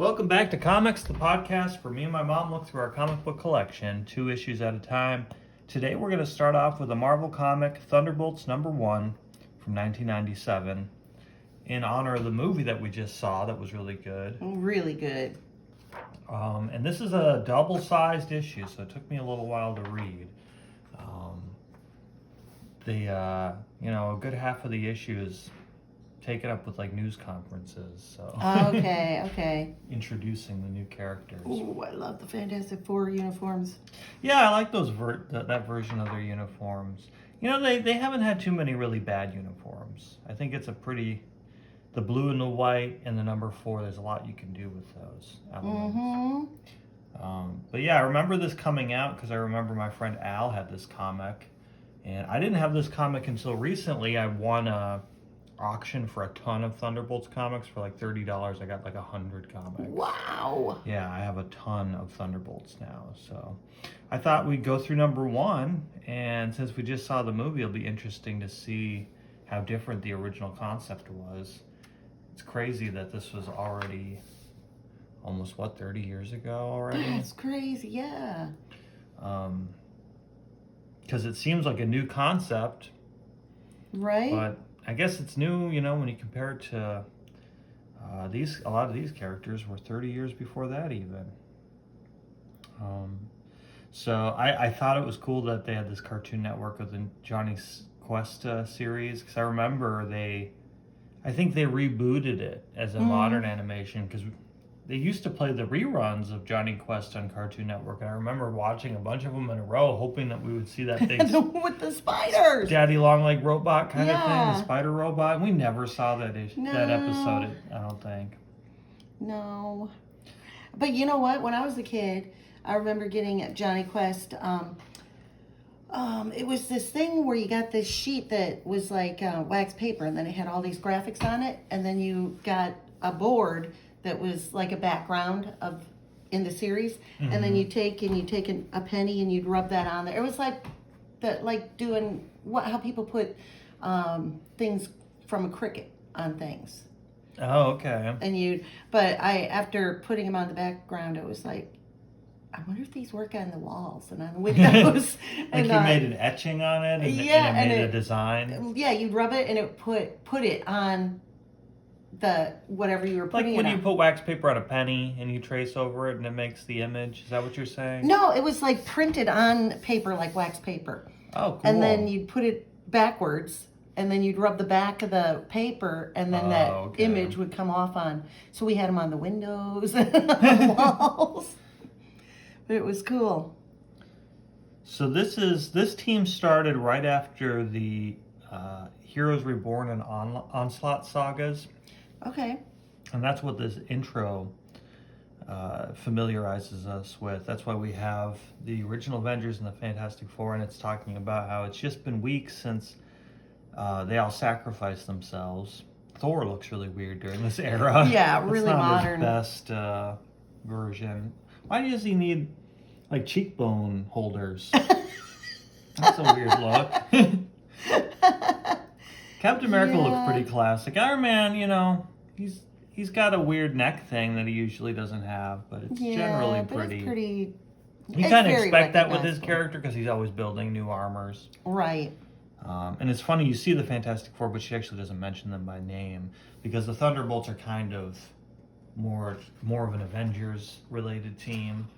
Welcome back to Comics, the podcast where me and my mom look through our comic book collection, 2 issues at a time. Today we're going to start off with a Marvel comic, Thunderbolts #1 from 1997, in honor of the movie that we just saw that was really good. Really good. And this is a double-sized issue, so it took me a little while to read. A good half of the issue is taken up with like news conferences, so Okay. introducing the new characters. Ooh, I love the Fantastic Four uniforms. Yeah, I like those that version of their uniforms. They haven't had too many really bad uniforms. I think it's the blue and the white and the number 4. There's a lot you can do with those elements. But yeah, I remember this coming out because I remember my friend Al had this comic, and I didn't have this comic until recently. I won a auction for a ton of Thunderbolts comics for like $30. I got like 100 comics. Wow. Yeah, I have a ton of Thunderbolts now. So I thought we'd go through #1, and since we just saw the movie, it'll be interesting to see how different the original concept was. It's crazy that this was already almost 30 years ago already? That's crazy, yeah. Because it seems like a new concept. Right? But I guess it's new, when you compare it to a lot of these characters were 30 years before that even. So I thought it was cool that they had this Cartoon Network of the Johnny Quest series, because I remember I think they rebooted it as a modern animation, because they used to play the reruns of Johnny Quest on Cartoon Network, and I remember watching a bunch of them in a row, hoping that we would see that big with the spiders, daddy long leg robot kind of thing, the spider robot. And we never saw that episode, I don't think. No. But you know what? When I was a kid, I remember getting at Johnny Quest. It was this thing where you got this sheet that was like wax paper, and then it had all these graphics on it, and then you got a board that was like a background in the series, and then you take a penny and you'd rub that on there. It was like doing how people put things from a Cricut on things. Oh, okay. But after putting them on the background, it was like, I wonder if these work on the walls and on the windows. Like you made an etching on it, and it made a design. Yeah, you'd rub it and it put it on the whatever you were putting. Like when you put wax paper on a penny and you trace over it and it makes the image. Is that what you're saying? No, it was like printed on paper, like wax paper. Oh, cool. And then you'd put it backwards, and then you'd rub the back of the paper, and then image would come off on. So we had them on the windows and on the walls. But it was cool. So this team started right after the Heroes Reborn and Onslaught sagas. Okay. And that's what this intro familiarizes us with. That's why we have the original Avengers and the Fantastic Four, and it's talking about how it's just been weeks since they all sacrificed themselves. Thor looks really weird during this era. Yeah, really modern. That's not his best version. Why does he need like cheekbone holders? That's a weird look. Captain America looks pretty classic. Iron Man, he's got a weird neck thing that he usually doesn't have, but it's generally pretty. You kind of expect that with his character because he's always building new armors. Right. And it's funny, you see the Fantastic Four, but she actually doesn't mention them by name because the Thunderbolts are kind of more of an Avengers-related team.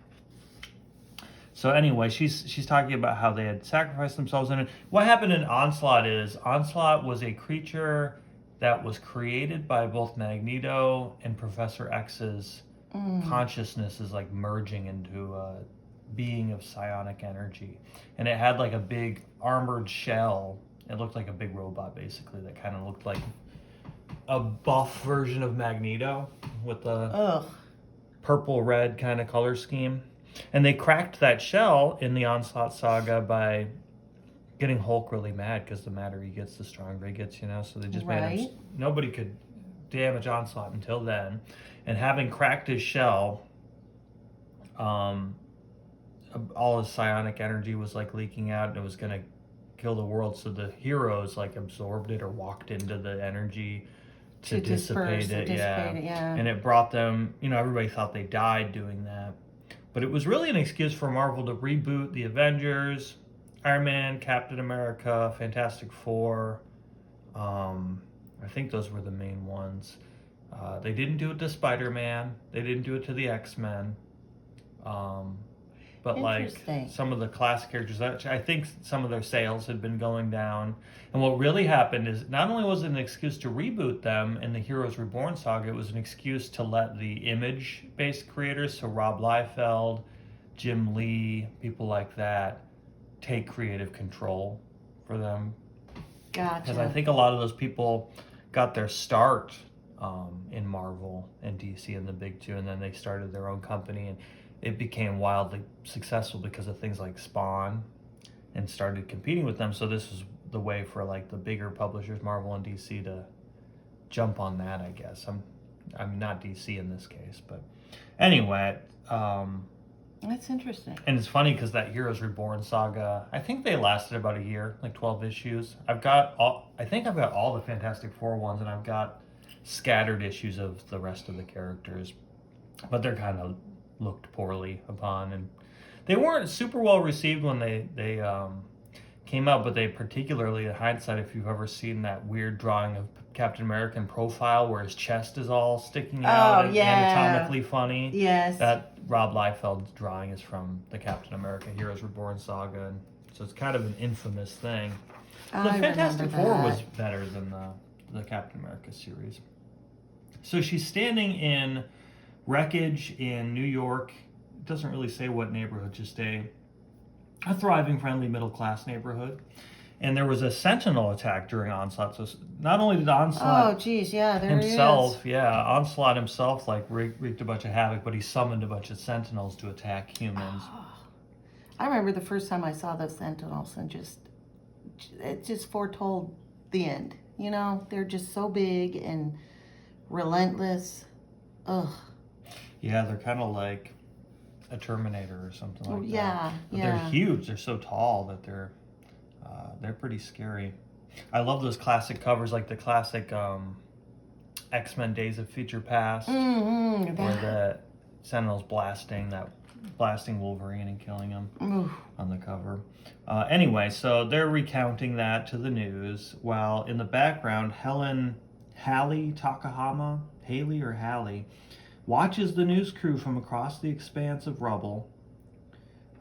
So anyway, she's talking about how they had sacrificed themselves. And what happened in Onslaught was a creature that was created by both Magneto and Professor X's consciousness is like merging into a being of psionic energy. And it had like a big armored shell. It looked like a big robot, basically, that kind of looked like a buff version of Magneto with a purple-red kind of color scheme. And they cracked that shell in the Onslaught saga by getting Hulk really mad because the madder he gets, the stronger he ges, So they just made him. Nobody could damage Onslaught until then. And having cracked his shell, all his psionic energy was like leaking out, and it was going to kill the world. So the heroes like absorbed it or walked into the energy to dissipate it, yeah. yeah. And it brought them, everybody thought they died doing that. But it was really an excuse for Marvel to reboot the Avengers, Iron Man, Captain America, Fantastic Four. I think those were the main ones. They didn't do it to Spider-Man. They didn't do it to the X-Men. But like some of the classic characters, I think some of their sales had been going down. And what really happened is not only was it an excuse to reboot them in the Heroes Reborn saga, it was an excuse to let the Image-based creators, so Rob Liefeld, Jim Lee, people like that, take creative control for them. Gotcha. Because I think a lot of those people got their start in Marvel and DC and the big two, and then they started their own company, and it became wildly successful because of things like Spawn and started competing with them. So this was the way for like the bigger publishers, Marvel and DC, to jump on that, I guess. I'm not DC in this case, but anyway. That's interesting. And it's funny because that Heroes Reborn saga, I think they lasted about a year, like 12 issues. I think I've got all the Fantastic Four ones, and I've got scattered issues of the rest of the characters, but they're kind of looked poorly upon, and they weren't super well received when they came out. But they particularly, in hindsight, if you've ever seen that weird drawing of Captain America in profile where his chest is all sticking out and anatomically funny, yes, that Rob Liefeld's drawing is from the Captain America Heroes Reborn saga, and so it's kind of an infamous thing. The Fantastic Four was better than the Captain America series. So she's standing in wreckage in New York. It doesn't really say what neighborhood, just a thriving, friendly, middle-class neighborhood. And there was a Sentinel attack during Onslaught. So not only did Onslaught Onslaught himself like wreaked a bunch of havoc, but he summoned a bunch of Sentinels to attack humans. I remember the first time I saw those Sentinels, and it just foretold the end. They're just so big and relentless. Ugh. Yeah, they're kind of like a Terminator or something like that. Yeah, but they're huge. They're so tall that they're pretty scary. I love those classic covers, like the classic X-Men Days of Future Past, where the Sentinel's blasting Wolverine and killing him on the cover. Anyway, so they're recounting that to the news, while in the background, Hallie watches the news crew from across the expanse of rubble.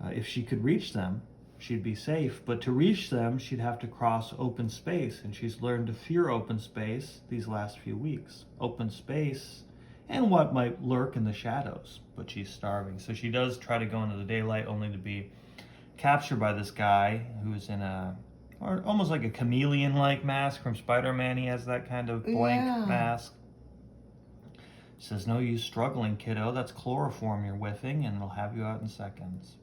If she could reach them, she'd be safe, but to reach them, she'd have to cross open space, and she's learned to fear open space these last few weeks. Open space and what might lurk in the shadows, but she's starving. So she does try to go into the daylight, only to be captured by this guy who's in almost like a chameleon-like mask from Spider-Man. He has that kind of blank mask. Says, "No use struggling, kiddo. That's chloroform you're whiffing, and it'll have you out in seconds."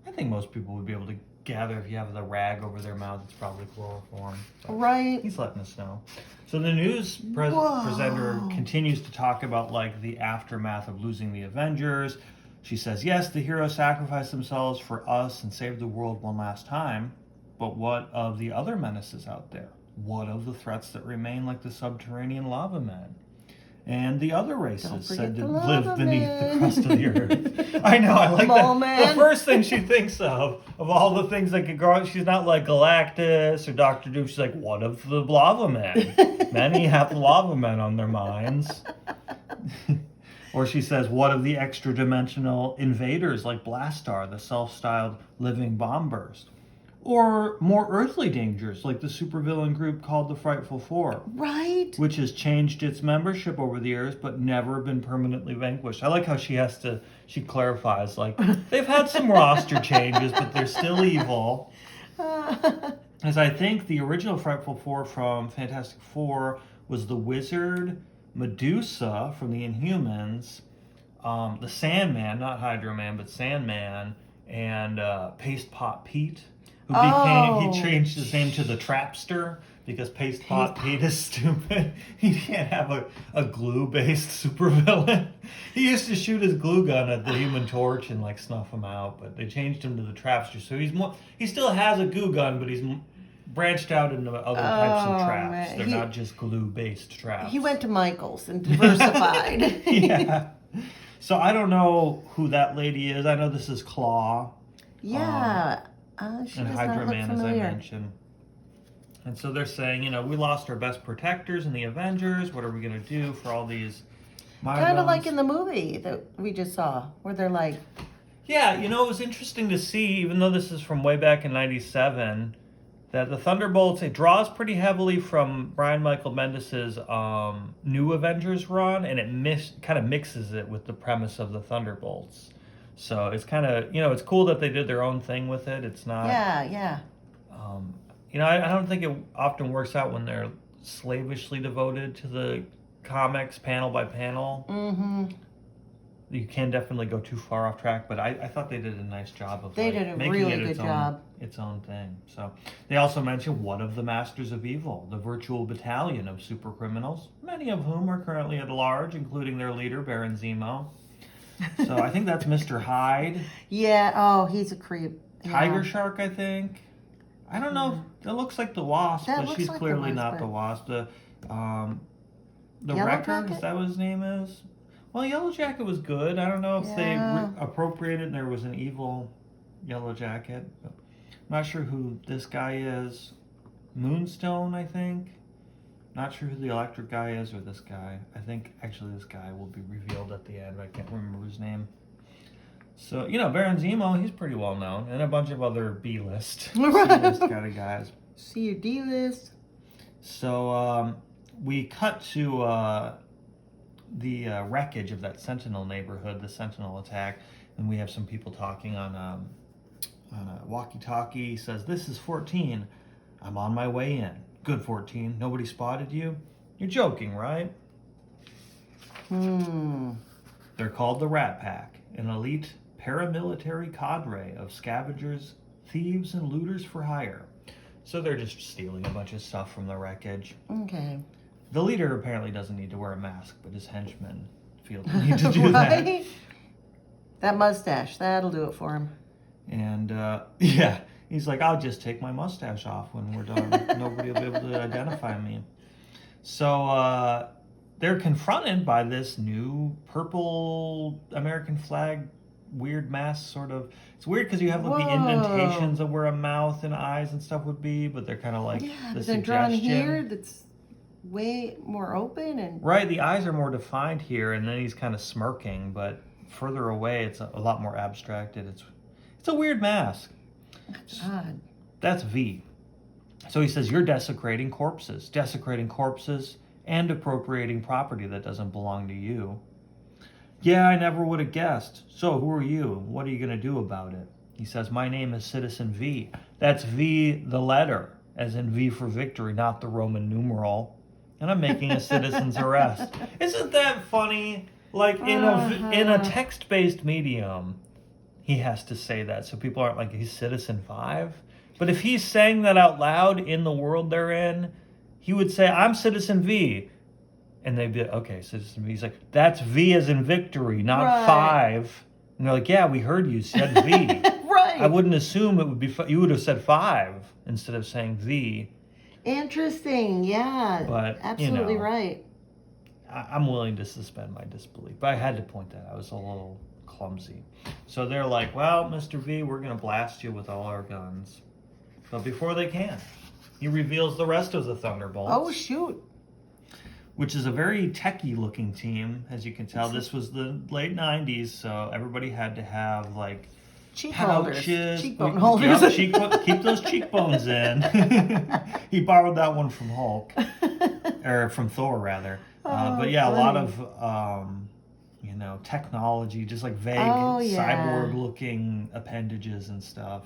I think most people would be able to gather if you have the rag over their mouth, it's probably chloroform. Right. He's letting us know. So the news presenter continues to talk about like the aftermath of losing the Avengers. She says, yes, the heroes sacrificed themselves for us and saved the world one last time. But what of the other menaces out there? What of the threats that remain, like the subterranean lava men? And the other races said to live beneath the crust of the earth. I know, I like that. The first thing she thinks of all the things that could grow, she's not like Galactus or Doctor Doom. She's like, what of the lava men? Many have lava men on their minds. Or she says, what of the extra-dimensional invaders like Blastar, the self-styled living bomb burst? Or more earthly dangers, like the supervillain group called the Frightful Four. Right. Which has changed its membership over the years, but never been permanently vanquished. I like how she clarifies, like, they've had some roster changes, but they're still evil. As I think the original Frightful Four from Fantastic Four was the Wizard, Medusa from the Inhumans, the Sandman, not Hydro Man, but Sandman, and Paste Pot Pete. He changed his name to the Trapster because Paste Pot Pete is stupid. He can't have a glue-based supervillain. He used to shoot his glue gun at the Human Torch and like snuff him out, but they changed him to the Trapster. So he still has a glue gun, but he's branched out into other types of traps. man. They're not just glue-based traps. He went to Michael's and diversified. Yeah. So I don't know who that lady is. I know this is Claw. Yeah. She And does Hydra not look Man, as I familiar. mentioned. And so they're saying, we lost our best protectors in the Avengers. What are we going to do for all these Kind of like in the movie that we just saw, where they're like, Yeah, it was interesting to see, even though this is from way back in 97, that the Thunderbolts, it draws pretty heavily from Brian Michael Bendis's New Avengers run, and it kind of mixes it with the premise of the Thunderbolts. So it's kind of, it's cool that they did their own thing with it. It's not... yeah. I don't think it often works out when they're slavishly devoted to the comics panel by panel. Mm-hmm. You can definitely go too far off track, but I thought they did a nice job of They did a making really it good its job. its own thing. So they also mentioned one of the Masters of Evil, the virtual battalion of super criminals, many of whom are currently at large, including their leader Baron Zemo. So I think that's Mr. Hyde. Yeah. Oh, he's a creep. Tiger Shark, I think. I don't know. It looks like the Wasp, That but looks she's like the clearly Wasp, not but- the Wasp. The Yellow Wrecker, Jacket? is that what his name is? Well, Yellow Jacket was good. I don't know if Yeah. they appropriated and there was an evil Yellow Jacket. But I'm not sure who this guy is. Moonstone, I think. Not sure who the electric guy is or this guy. I think actually this guy will be revealed at the end. I can't remember his name. So, Baron Zemo, he's pretty well known. And a bunch of other B-list, C-list kind of guys. See your D-list. So we cut to the wreckage of that Sentinel neighborhood, the Sentinel attack, and we have some people talking on a walkie-talkie. He says, "This is 14. I'm on my way in. Good 14. Nobody spotted you? You're joking, right?" They're called the Rat Pack, an elite paramilitary cadre of scavengers, thieves, and looters for hire. So they're just stealing a bunch of stuff from the wreckage. Okay. The leader apparently doesn't need to wear a mask, but his henchmen feel the need to do that. Right? That mustache, that'll do it for him. And yeah, he's like, "I'll just take my mustache off when we're done. Nobody will be able to identify me." So they're confronted by this new purple American flag weird mask sort of. It's weird because you have like the Whoa. indentations of where a mouth and eyes and stuff would be, but they're kind of like Yeah, the but they're drawn suggestion. here that's way more open and Right, the eyes are more defined here, and then he's kind of smirking, but further away it's a lot more abstracted. It's a weird mask. odd. That's V. So he says, "You're desecrating corpses and appropriating property that doesn't belong to you." "Yeah, I never would have guessed. So who are you? What are you going to do about it?" He says, "My name is Citizen V. That's V the letter, as in V for victory, not the Roman numeral. And I'm making a citizen's arrest." Isn't that funny? Like in a text-based medium, he has to say that so people aren't like, he's Citizen 5. But if he's saying that out loud in the world they're in, he would say, "I'm Citizen V." And they'd be, "Okay, Citizen V." He's like, "That's V as in victory, not Right. 5. And they're like, "Yeah, we heard you said V." Right. I wouldn't assume it would be, you would have said 5 instead of saying V. Interesting. Yeah. But, absolutely right. I'm willing to suspend my disbelief. But I had to point that out. I was a little clumsy. So they're like, "Well, Mr. V, we're going to blast you with all our guns." But before they can, he reveals the rest of the Thunderbolts. Oh shoot. Which is a very techie looking team, as you can tell. This was the late 90s, so everybody had to have like Cheek pouches. holders. Cheekbone holders. Yep, keep those cheekbones in. He borrowed that one from Hulk, or from Thor rather. But yeah, a lot of technology, just like vague cyborg looking appendages and stuff.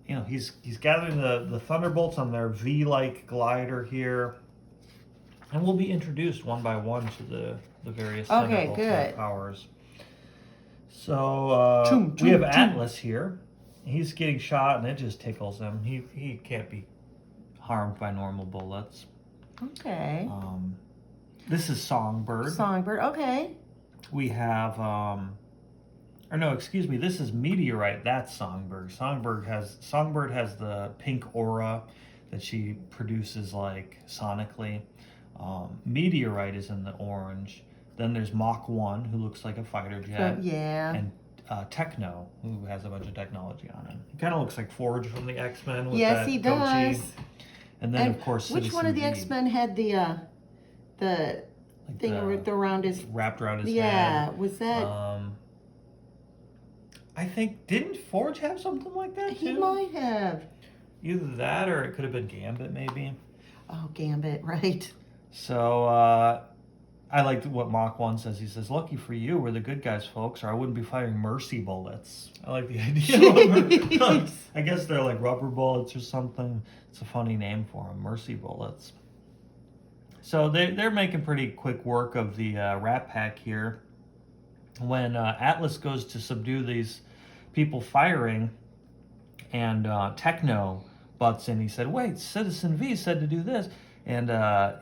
He's gathering the Thunderbolts on their V-like glider here, and we'll be introduced one by one to the various Thunderbolts and their powers. So we have Atlas here. He's getting shot, and it just tickles him. He can't be harmed by normal bullets. Okay. This is Songbird. Songbird. Okay. We have or no, excuse me, this is Meteorite. That's Songbird. Songbird has the pink aura that she produces like sonically. Meteorite is in the orange. Then there's Mach 1, who looks like a fighter jet. Yeah. And Techno, who has a bunch of technology on him. He kind of looks like Forge from the X-Men with Yes, that he goatee. does. And then, of course, which Citizen one of the V, X-Men had the like thing around his... wrapped around his head. Yeah, was that... I think, didn't Forge have something like that, too? He might have. Either that or it could have been Gambit, maybe. Oh, Gambit, right. So, I liked what Mach 1 says. He says, lucky for you, we're the good guys, folks, or I wouldn't be firing mercy bullets. I like the idea. I guess they're like rubber bullets or something. It's a funny name for them, mercy bullets. So they're making pretty quick work of the Rat Pack here. When Atlas goes to subdue these people firing, and Techno butts in, he said, wait, Citizen V said to do this. And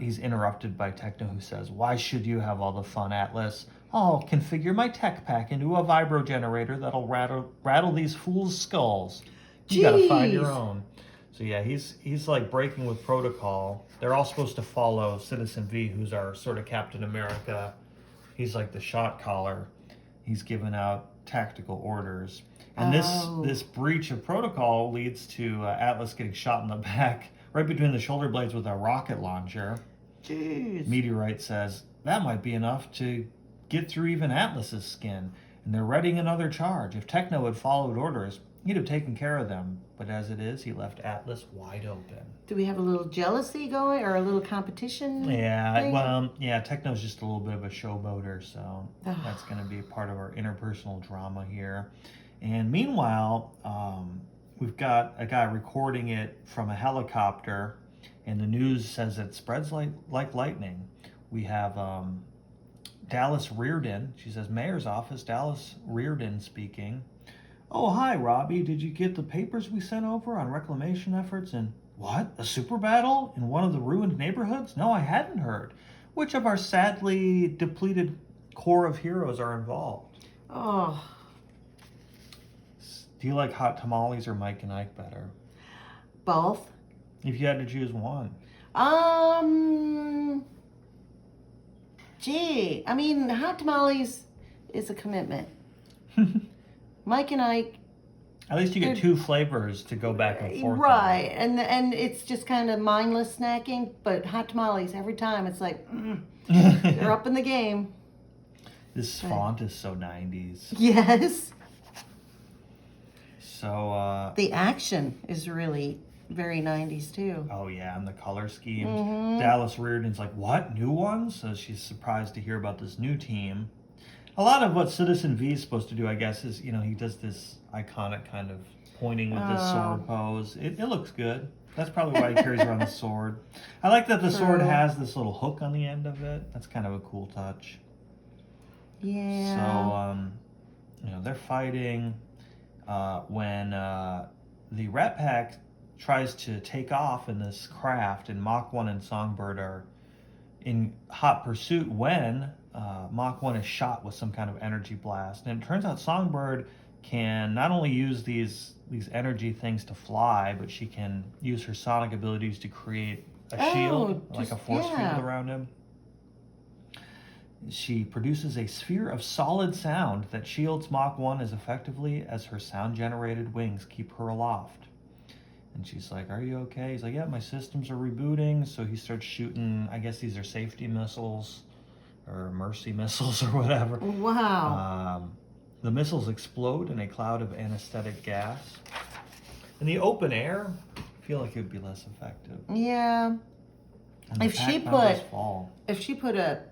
he's interrupted by Techno, who says, why should you have all the fun, Atlas? I'll configure my tech pack into a vibro generator that'll rattle these fools' skulls. You gotta find your own. So yeah, he's like breaking with protocol. They're all supposed to follow Citizen V, who's our sort of Captain America. He's like the shot caller. He's giving out tactical orders. And this breach of protocol leads to Atlas getting shot in the back, right between the shoulder blades with a rocket launcher. Jeez. Meteorite says, that might be enough to get through even Atlas's skin. And they're readying another charge. If Techno had followed orders, he'd have taken care of them. But as it is, he left Atlas wide open. Do we have a little jealousy going, or a little competition? Yeah, thing? well, yeah, Techno's just a little bit of a showboater, so that's going to be a part of our interpersonal drama here. And meanwhile, we've got a guy recording it from a helicopter, and the news says it spreads like lightning. We have Dallas Reardon. She says, Mayor's office, Dallas Reardon speaking. Oh, hi, Robbie. Did you get the papers we sent over on reclamation efforts? And what? A super battle in one of the ruined neighborhoods? No, I hadn't heard. Which of our sadly depleted core of heroes are involved? Oh. Do you like hot tamales or Mike and Ike better? Both. If you had to choose one. Gee, I mean, hot tamales is a commitment. Mike and Ike. At least you get two flavors to go back and forth. Right, and it's just kind of mindless snacking. But hot tamales, every time it's like they're up in the game. This font is so 90s. Yes. So the action is really very 90s too. Oh yeah, and the color schemes. Mm-hmm. Dallas Reardon's like, what, new ones? So she's surprised to hear about this new team. A lot of what Citizen V is supposed to do, I guess, is, you know, he does this iconic kind of pointing with this sword pose. It looks good. That's probably why he carries around the sword. I like that the sword has this little hook on the end of it. That's kind of a cool touch. Yeah. So, you know, they're fighting when the Rat Pack tries to take off in this craft, and Mach 1 and Songbird are in hot pursuit when Mach 1 is shot with some kind of energy blast. And it turns out Songbird can not only use these energy things to fly, but she can use her sonic abilities to create a shield, like a force field around him. She produces a sphere of solid sound that shields Mach 1 as effectively as her sound-generated wings keep her aloft. And she's like, are you okay? He's like, yeah, my systems are rebooting. So he starts shooting, I guess these are safety missiles or mercy missiles or whatever. Wow. The missiles explode in a cloud of anesthetic gas. In the open air, I feel like it would be less effective. Yeah. If she put a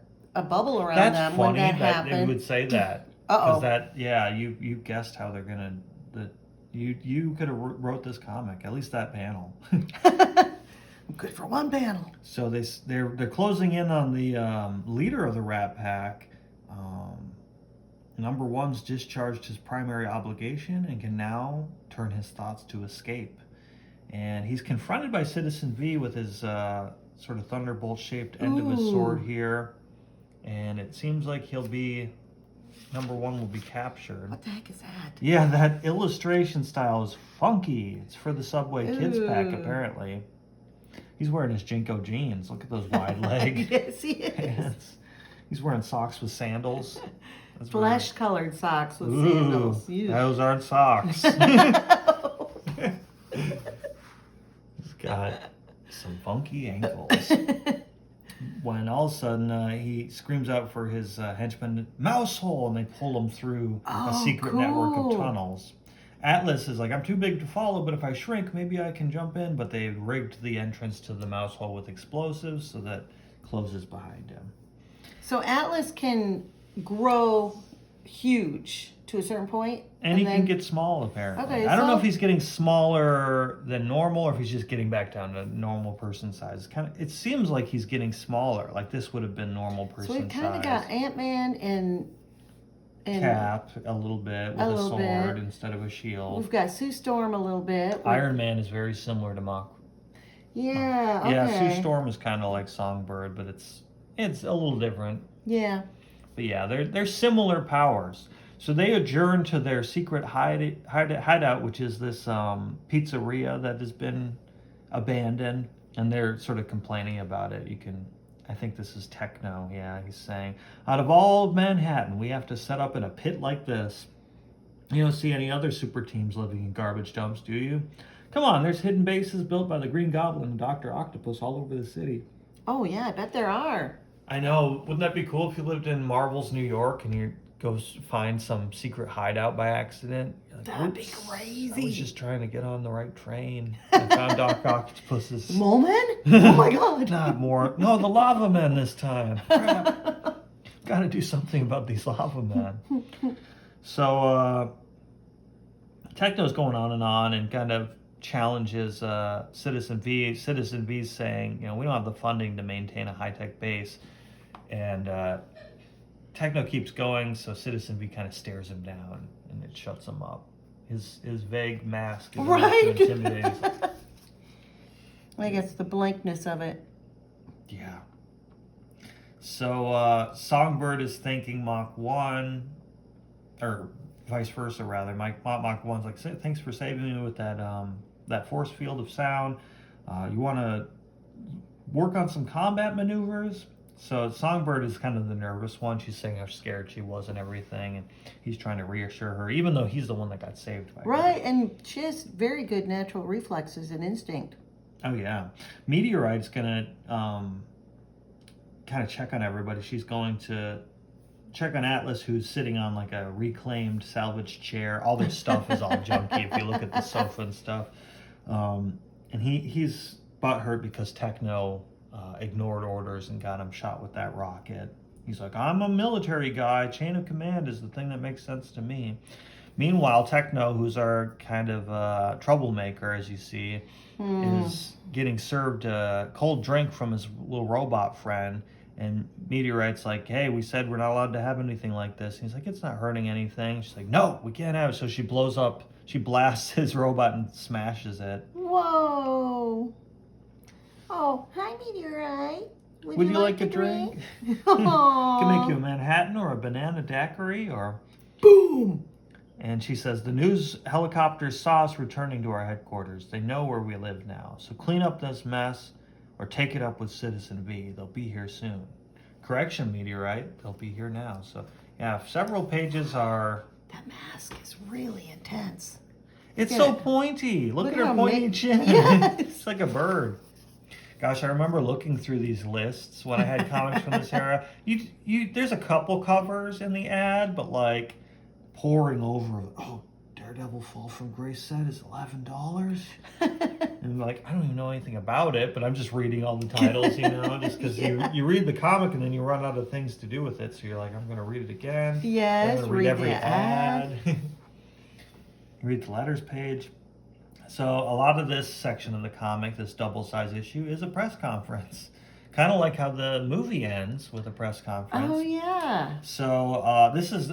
bubble around them when that happened. It would say that. Uh-oh. Because you guessed how they're gonna. You could have wrote this comic, at least that panel. I'm good for one panel. So they're closing in on the leader of the Rat Pack. Number 1's discharged his primary obligation and can now turn his thoughts to escape. And he's confronted by Citizen V with his sort of thunderbolt-shaped end of his sword here. And it seems like he'll be number 1 will be captured. What the heck is that? Yeah, that illustration style is funky. It's for the Subway Kids pack, Ooh. apparently. He's wearing his Jinko jeans. Look at those wide leg Yes, he is. pants. He's wearing socks with sandals. That's Flesh-colored socks with Ooh, sandals. Ew. those aren't socks. He's got some funky ankles. When all of a sudden he screams out for his henchman, mouse hole, and they pull him through a secret network of tunnels. Atlas is like, I'm too big to follow, but if I shrink, maybe I can jump in. But they rigged the entrance to the mouse hole with explosives so that closes behind him. So Atlas can grow huge to a certain point, And he can get small, apparently. Okay, I don't know so- if he's getting smaller than normal or if he's just getting back down to normal person size. It seems like he's getting smaller. Like this would have been normal person So we size. kind of got Ant-Man and Cap a little bit with a little sword bit. instead of a shield. We've got Sue Storm a little bit. Iron Man is very similar to Mach. Yeah. Okay. Yeah, Sue Storm is kind of like Songbird, but it's a little different. Yeah. But yeah, they're similar powers. So they adjourn to their secret hideout, which is this pizzeria that has been abandoned, and they're sort of complaining about it. I think this is Techno. Yeah, he's saying, out of all of Manhattan, we have to set up in a pit like this. You don't see any other super teams living in garbage dumps, do you? Come on, there's hidden bases built by the Green Goblin and Dr. Octopus all over the city. Oh yeah, I bet there are. I know. Wouldn't that be cool if you lived in Marvel's New York and you go find some secret hideout by accident? You're like, That'd be "Oops, crazy." I was just trying to get on the right train. I found Doc Octopus's. Moment? Oh my god. Not more. No, the lava men this time. Crap. Got to do something about these lava men. So Techno's going on and kind of challenges Citizen V. Citizen V's saying, we don't have the funding to maintain a high-tech base. And Techno keeps going, so Citizen V kind of stares him down, and it shuts him up. His vague mask is enough to intimidate. He's like, I guess the blankness of it. yeah. So Songbird is thanking Mach 1, or vice versa rather. Mach 1's like, thanks for saving me with that force field of sound. You want to work on some combat maneuvers? So Songbird is kind of the nervous one. She's saying how scared she was and everything, and he's trying to reassure her, even though he's the one that got saved by her. Right, and she has very good natural reflexes and instinct. Oh yeah, Meteorite's gonna kind of check on everybody. She's going to check on Atlas, who's sitting on like a reclaimed salvage chair. All their stuff is all junky if you look at the sofa and stuff. And he's butthurt because Techno ignored orders and got him shot with that rocket. He's like, I'm a military guy. Chain of command is the thing that makes sense to me. Meanwhile, Techno, who's our kind of troublemaker, as you see, is getting served a cold drink from his little robot friend. And Meteorite's like, hey, we said we're not allowed to have anything like this. And he's like, it's not hurting anything. She's like, no, we can't have it. So she blasts his robot and smashes it. Whoa. Oh, hi, Meteorite. Would you like a drink? Can make you a Manhattan or a banana daiquiri or boom. And she says, the news helicopters saw us returning to our headquarters. They know where we live now. So clean up this mess or take it up with Citizen V. They'll be here soon. Correction, Meteorite. They'll be here now. So yeah, several pages are... That mask is really intense. It's so pointy. Look at her how pointy chin. Yes. It's like a bird. Gosh, I remember looking through these lists when I had comics from this era. There's a couple covers in the ad, but like pouring over, oh, Daredevil Fall from Grace set is $11. And like, I don't even know anything about it, but I'm just reading all the titles, just because you read the comic and then you run out of things to do with it. So you're like, I'm going to read it again. Yes, I'm gonna read every the ad. Read the letters page. So a lot of this section of the comic, this double-size issue, is a press conference. Kind of like how the movie ends with a press conference. Oh yeah. So this is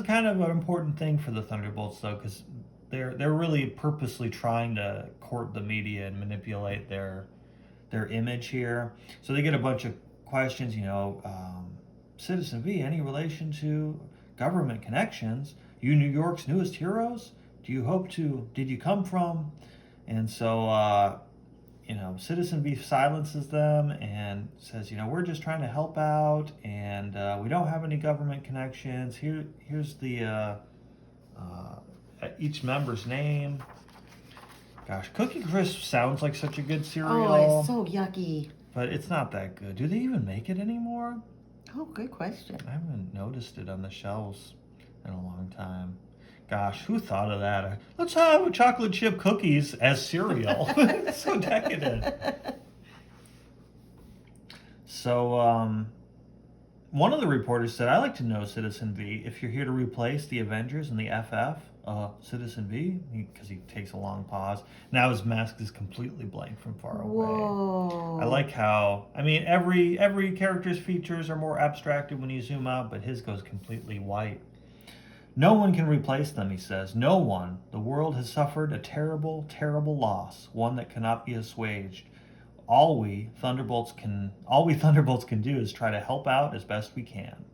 kind of an important thing for the Thunderbolts, though, because they're really purposely trying to court the media and manipulate their image here. So they get a bunch of questions. Citizen V, any relation to government connections? You New York's newest heroes? Did you come from? And so, Citizen V silences them and says, we're just trying to help out, and we don't have any government connections. Here's the each member's name. Gosh, Cookie Crisp sounds like such a good cereal. Oh, it's so yucky. But it's not that good. Do they even make it anymore? Oh, good question. I haven't noticed it on the shelves in a long time. Gosh, who thought of that? Let's have chocolate chip cookies as cereal. It's so decadent. So, one of the reporters said, I like to know, Citizen V, if you're here to replace the Avengers and the FF, Citizen V, because he takes a long pause. Now his mask is completely blank from far away. Whoa. I like how, every character's features are more abstracted when you zoom out, but his goes completely white. No one can replace them, he says. No one. The world has suffered a terrible, terrible loss, one that cannot be assuaged. All we Thunderbolts can do is try to help out as best we can.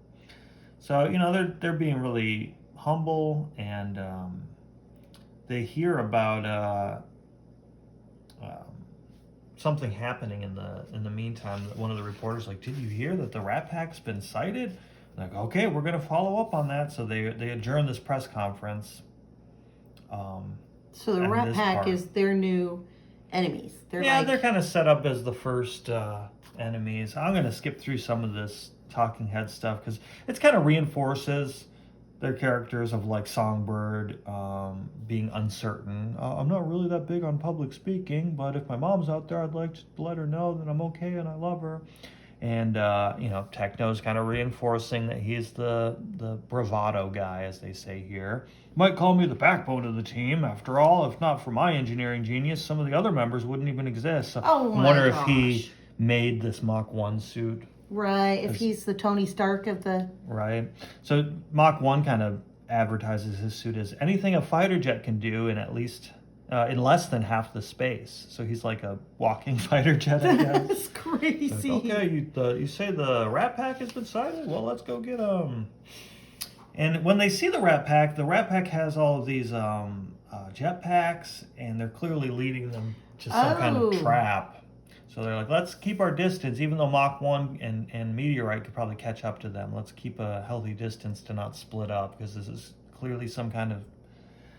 So, they're being really humble, and they hear about something happening in the meantime. One of the reporters like, did you hear that the Rat Pack's been sighted? Like, okay, we're going to follow up on that. So they adjourn this press conference. So the Rat Pack is their new enemies. They're kind of set up as the first enemies. I'm going to skip through some of this talking head stuff because it kind of reinforces their characters of like Songbird being uncertain. I'm not really that big on public speaking, but if my mom's out there, I'd like to let her know that I'm okay and I love her. And, Techno's kind of reinforcing that he's the bravado guy, as they say here. Might call me the backbone of the team. After all, if not for my engineering genius, some of the other members wouldn't even exist. So oh my I wonder gosh. if he made this Mach 1 suit. Right, if he's the Tony Stark of the... Right. So Mach 1 kind of advertises his suit as anything a fighter jet can do in in less than half the space. So he's like a walking fighter jet, I guess. That's crazy. Like, okay, you say the Rat Pack has been sighted? Well, let's go get them. And when they see the Rat Pack has all of these jet packs, and they're clearly leading them to some kind of trap. So they're like, let's keep our distance, even though Mach 1 and Meteorite could probably catch up to them. Let's keep a healthy distance to not split up, because this is clearly some kind of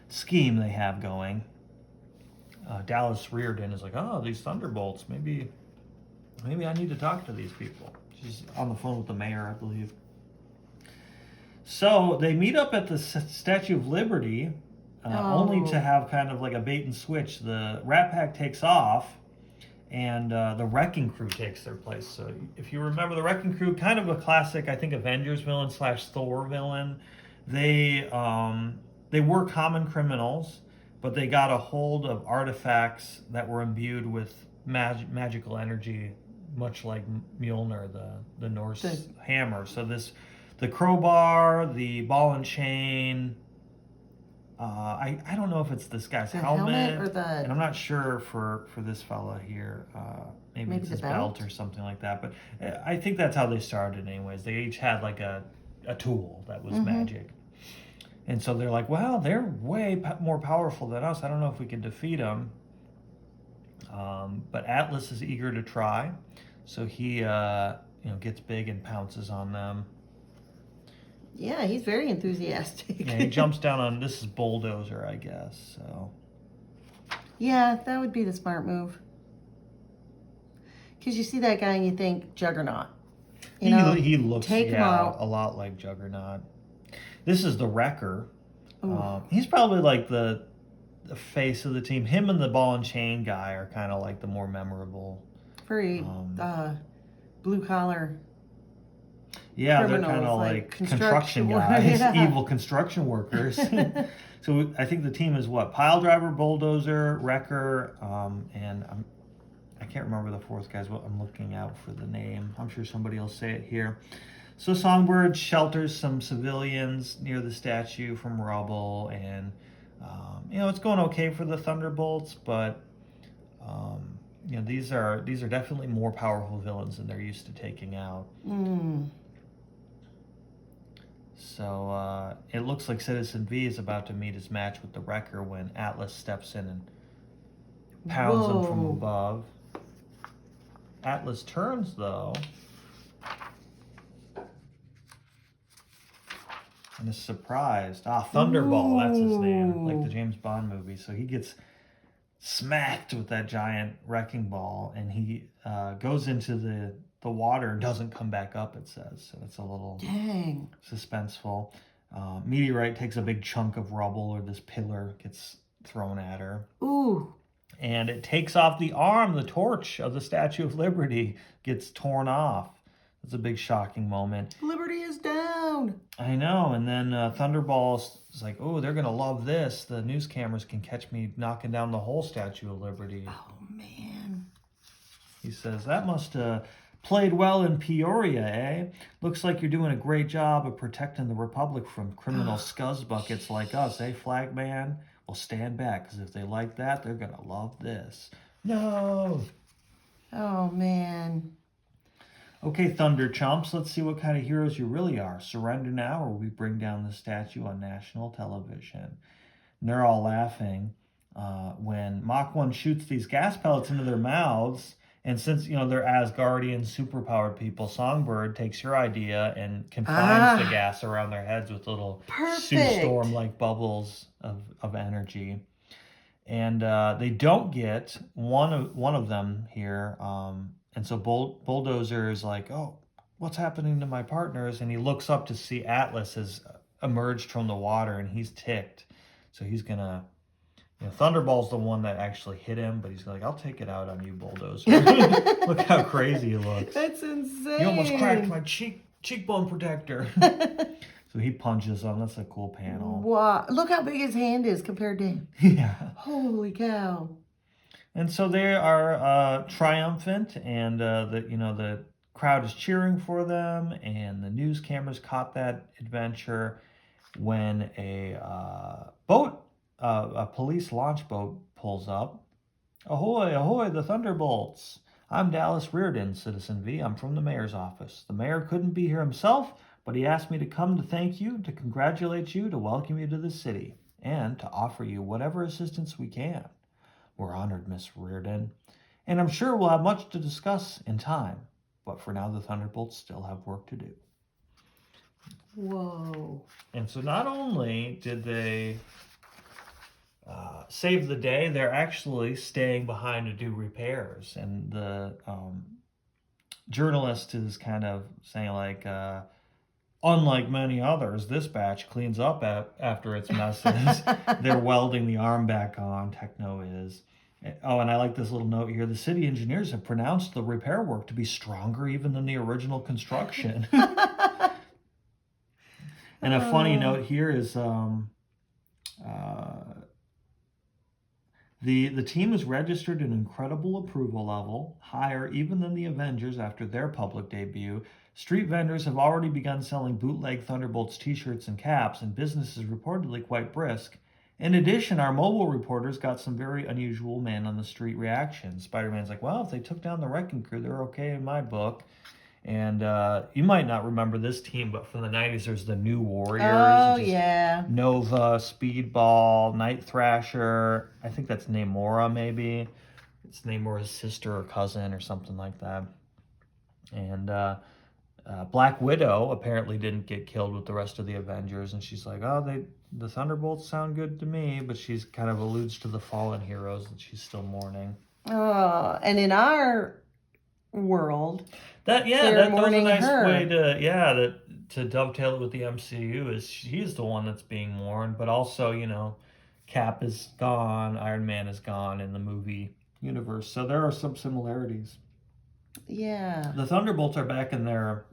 scheme they have going. Dallas Reardon is like, oh, these Thunderbolts, maybe I need to talk to these people. She's on the phone with the mayor, I believe. So they meet up at the Statue of Liberty, only to have kind of like a bait and switch. The Rat Pack takes off, and the Wrecking Crew takes their place. So if you remember, the Wrecking Crew, kind of a classic, I think, Avengers villain / Thor villain. They were common criminals, but they got a hold of artifacts that were imbued with magical energy, much like Mjolnir, the Norse hammer. So the crowbar, the ball and chain. I don't know if it's this guy's helmet or and I'm not sure for this fella here. Maybe it's his belt or something like that. But I think that's how they started anyways. They each had like a tool that was magic. And so they're like, well, they're way more powerful than us. I don't know if we can defeat them. But Atlas is eager to try. So he gets big and pounces on them. Yeah, he's very enthusiastic. Yeah, he jumps down on, this is Bulldozer, I guess. So. Yeah, that would be the smart move. Because you see that guy and you think Juggernaut. He looks a lot like Juggernaut. This is the Wrecker. He's probably like the face of the team. Him and the ball and chain guy are kind of like the more memorable. Very blue collar. Yeah, they're kind of like construction guys, evil construction workers. So I think the team is what? Pile Driver, Bulldozer, Wrecker, and I can't remember the fourth guy's. What I'm looking out for the name. I'm sure somebody will say it here. So Songbird shelters some civilians near the statue from rubble, and it's going okay for the Thunderbolts, but these are definitely more powerful villains than they're used to taking out. So it looks like Citizen V is about to meet his match with the Wrecker when Atlas steps in and pounds him from Whoa. above. Atlas turns, though, and is surprised. Thunderball, that's his name, like the James Bond movie. So he gets smacked with that giant wrecking ball, and he goes into the water and doesn't come back up, it says. So it's a little Dang. suspenseful. Meteorite takes a big chunk of rubble, or this pillar gets thrown at her. Ooh. And it takes off the arm, the torch of the Statue of Liberty gets torn off. It's a big shocking moment. Liberty is down. I know. And then Thunderball is like, oh, they're going to love this. The news cameras can catch me knocking down the whole Statue of Liberty. Oh, man. He says, that must have played well in Peoria, eh? Looks like you're doing a great job of protecting the Republic from criminal scuzzbuckets like us, eh, Flagman? Well, stand back, because if they like that, they're going to love this. No! Oh, man. Okay, Thunder Chumps, let's see what kind of heroes you really are. Surrender now, or we bring down the statue on national television. And they're all laughing when Mach 1 shoots these gas pellets into their mouths. And since, they're Asgardian superpowered people, Songbird takes your idea and confines the gas around their heads with little Sue Storm-like bubbles of energy. And they don't get one of them here. And so Bulldozer is like, oh, what's happening to my partners? And he looks up to see Atlas has emerged from the water, and he's ticked. So he's going to... Thunderball's the one that actually hit him, but he's like, I'll take it out on you, Bulldozer. Look how crazy he looks. That's insane. You almost cracked my cheekbone protector. So he punches him. That's a cool panel. Wow. Look how big his hand is compared to him. Yeah. Holy cow. And so they are triumphant, and the crowd is cheering for them, and the news cameras caught that adventure when a police launch boat pulls up. Ahoy, ahoy, the Thunderbolts. I'm Dallas Reardon, Citizen V. I'm from the mayor's office. The mayor couldn't be here himself, but he asked me to come to thank you, to congratulate you, to welcome you to the city, and to offer you whatever assistance we can. We're honored, Miss Reardon, and I'm sure we'll have much to discuss in time, but for now the Thunderbolts still have work to do. Whoa. And so not only did they save the day, they're actually staying behind to do repairs. And the journalist is kind of saying, like, unlike many others, this batch cleans up after its messes. They're welding the arm back on, Techno is. Oh, and I like this little note here. The city engineers have pronounced the repair work to be stronger even than the original construction. And a funny note here is the team has registered an incredible approval level, higher even than the Avengers after their public debut. Street vendors have already begun selling bootleg Thunderbolts t-shirts and caps, and business is reportedly quite brisk. In addition, our mobile reporters got some very unusual man-on-the-street reactions. Spider-Man's like, well, if they took down the Wrecking Crew, they're okay in my book. And you might not remember this team, but from the 90s, there's the New Warriors. Oh, yeah. Nova, Speedball, Night Thrasher. I think that's Namora, maybe. It's Namora's sister or cousin or something like that. And Black Widow apparently didn't get killed with the rest of the Avengers. And she's like, oh, the Thunderbolts sound good to me. But she's kind of alludes to the fallen heroes that she's still mourning. Oh, and in our world... that was a nice way to dovetail it with the MCU, is she's the one that's being mourned, but also, Cap is gone, Iron Man is gone in the movie universe, so there are some similarities. Yeah. The Thunderbolts are back in their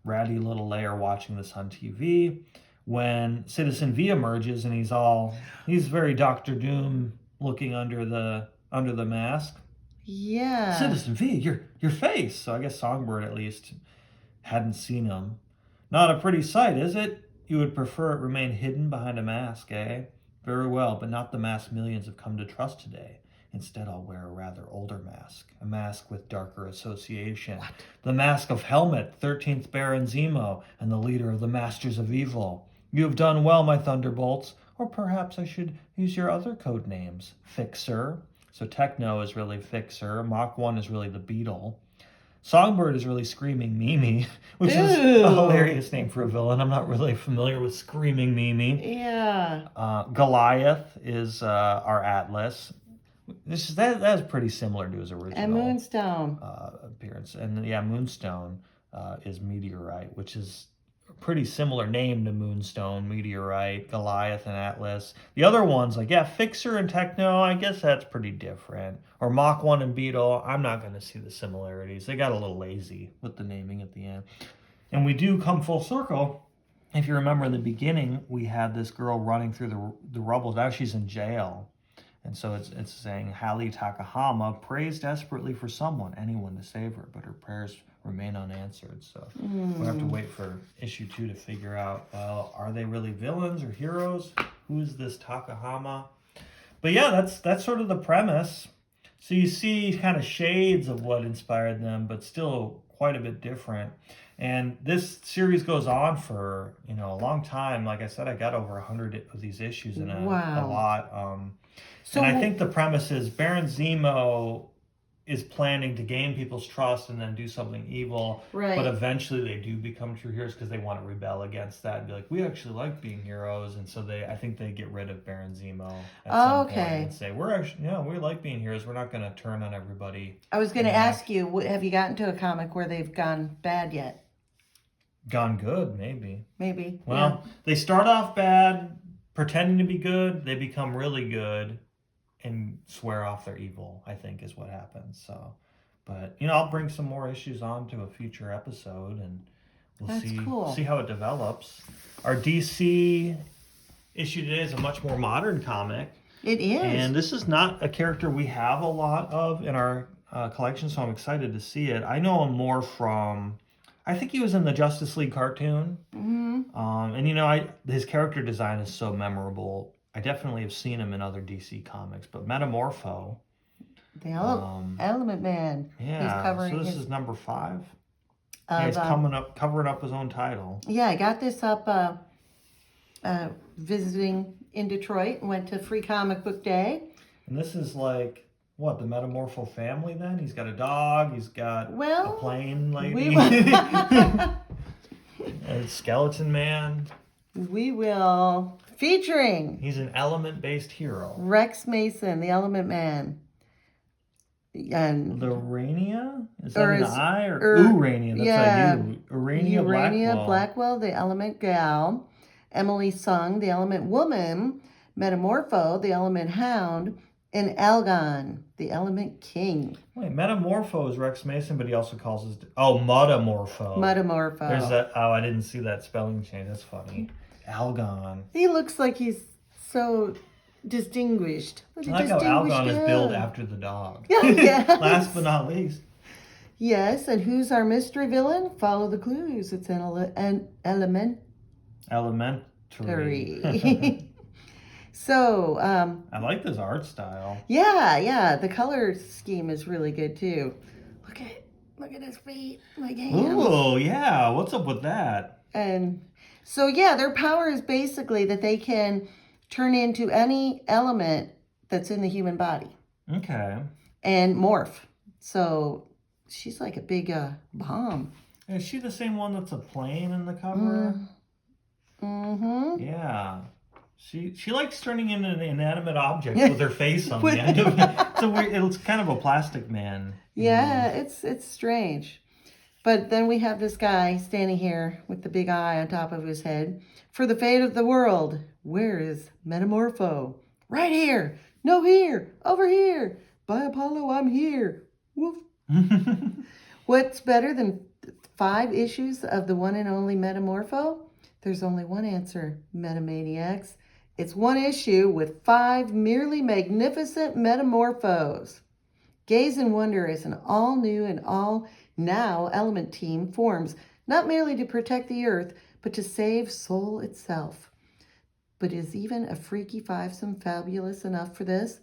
ratty little lair watching this on TV when Citizen V emerges, and he's very Doctor Doom looking under the mask. Yeah. Citizen V, your face. So I guess Songbird at least hadn't seen him. Not a pretty sight, is it? You would prefer it remain hidden behind a mask, eh? Very well, but not the mask millions have come to trust today. Instead, I'll wear a rather older mask, a mask with darker association. What? The mask of Helmet, 13th Baron Zemo, and the leader of the Masters of Evil. You have done well, my Thunderbolts. Or perhaps I should use your other code names. Fixer. So Techno is really Fixer. Mach 1 is really the Beetle. Songbird is really Screaming Mimi, which is a hilarious name for a villain. I'm not really familiar with Screaming Mimi. Yeah. Goliath is our Atlas. That is pretty similar to his original. And Moonstone. Appearance. And yeah, Moonstone is Meteorite, which is a pretty similar name to Moonstone, Meteorite, Goliath, and Atlas. The other ones, like, yeah, Fixer and Techno, I guess that's pretty different. Or Mach 1 and Beetle, I'm not going to see the similarities. They got a little lazy with the naming at the end. And we do come full circle. If you remember in the beginning, we had this girl running through the rubble. Now she's in jail. And so it's saying, Hallie Takahama prays desperately for someone, anyone to save her, but her prayers remain unanswered. So we'll have to wait for issue 2 to figure out, well, are they really villains or heroes? Who is this Takahama? But yeah, that's sort of the premise. So you see kind of shades of what inspired them, but still quite a bit different. And this series goes on for, a long time. Like I said, I got over 100 of these issues in a lot. And I think the premise is Baron Zemo is planning to gain people's trust and then do something evil. Right. But eventually they do become true heroes because they want to rebel against that and be like, we actually like being heroes. And so I think they get rid of Baron Zemo at some point and say, we like being heroes. We're not going to turn on everybody. I was going to ask you, have you gotten to a comic where they've gone bad yet? Gone good, maybe. Maybe. Well, they start off bad, pretending to be good. They become really good and swear off their evil, I think, is what happens. So, but I'll bring some more issues on to a future episode, and we'll see how it develops. Our DC issue today is a much more modern comic. It is, and this is not a character we have a lot of in our collection, so I'm excited to see it. I know him more from, I think he was in the Justice League cartoon, and his character design is so memorable. I definitely have seen him in other DC comics, but Metamorpho. The Element Man. Yeah, so this is number 5. He's covering up his own title. Yeah, I got this up visiting in Detroit and went to Free Comic Book Day. And this is like, what, the Metamorpho family then? He's got a dog, he's got a plane lady, a skeleton man. We will... Featuring... He's an element-based hero. Rex Mason, the Element Man. And Lorania? Is that an I? Or Urania, that's like you. Urania Blackwell, the Element Gal. Emily Sung, the Element Woman. Metamorpho, the Element Hound. And Algon, the Element King. Wait, Metamorpho is Rex Mason, but he also calls his... Oh, Metamorpho. Metamorpho. There's that... Oh, I didn't see that spelling change. That's funny. Algon. He looks like he's so distinguished. I like how Algon is billed after the dog. Yes. Last but not least. Yes, and who's our mystery villain? Follow the clues. It's an elementary. So, I like this art style. Yeah. The color scheme is really good too. Look at his feet, like hands. Ooh, yeah. What's up with that? And so, their power is basically that they can turn into any element that's in the human body. Okay. And morph. So she's like a big bomb. Is she the same one that's a plane in the cover? Mm-hmm. Yeah. She likes turning into an inanimate object with her face on the end of it. It's kind of a plastic man. Yeah, it's strange. But then we have this guy standing here with the big eye on top of his head. For the fate of the world, where is Metamorpho? Right here. No, here. Over here. By Apollo, I'm here. Woof. What's better than 5 issues of the one and only Metamorpho? There's only one answer, Metamaniacs. It's one issue with 5 merely magnificent Metamorphos. Gaze and wonder as an all-new and all-now Element team forms, not merely to protect the Earth, but to save Soul itself. But is even a freaky 5-some fabulous enough for this?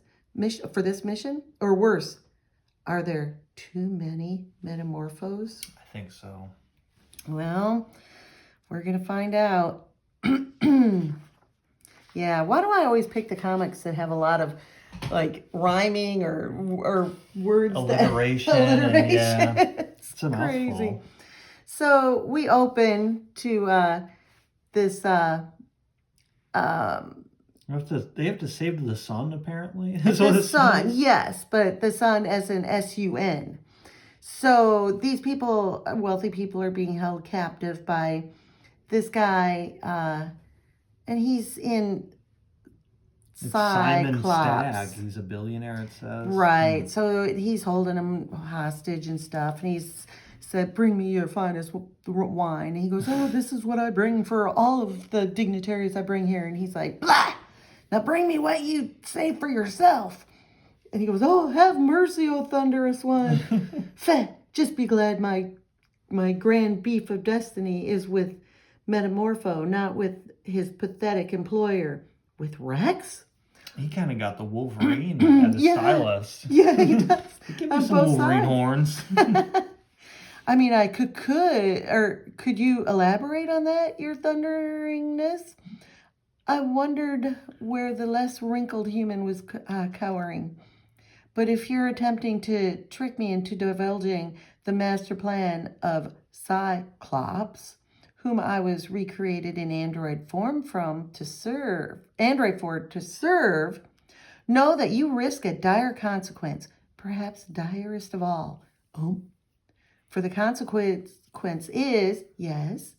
for this mission? Or worse, are there too many Metamorphos? I think so. Well, we're going to find out. Yeah, why do I always pick the comics that have a lot of like rhyming or words Alliteration. alliteration. Yeah. It's a crazy. mouthful. So we open to this They have to save the sun, apparently. the sun, yes, but the sun as in S-U-N. So these people, wealthy people, are being held captive by this guy, and he's in Simon Cyclops. Stagg. He's a billionaire, it says. Right. So he's holding him hostage and stuff, and he's said, "Bring me your finest wine." And he goes, "Oh, this is what I bring for all of the dignitaries I bring here." And he's like, "Blah! Now bring me what you say for yourself." And he goes, "Oh, have mercy, O thunderous one. Feh, just be glad my grand beef of destiny is with Metamorpho, not with his pathetic employer. With Rex?" He kind of got the Wolverine as a stylist. Yeah, he does. Give me On some both Wolverine sides. horns. I mean, I could you elaborate on that, your thunderingness? I wondered where the less wrinkled human was cowering. But if you're attempting to trick me into divulging the master plan of Cyclops, whom I was recreated in android form to serve, know that you risk a dire consequence, perhaps direst of all. Oh, for the consequence is, yes.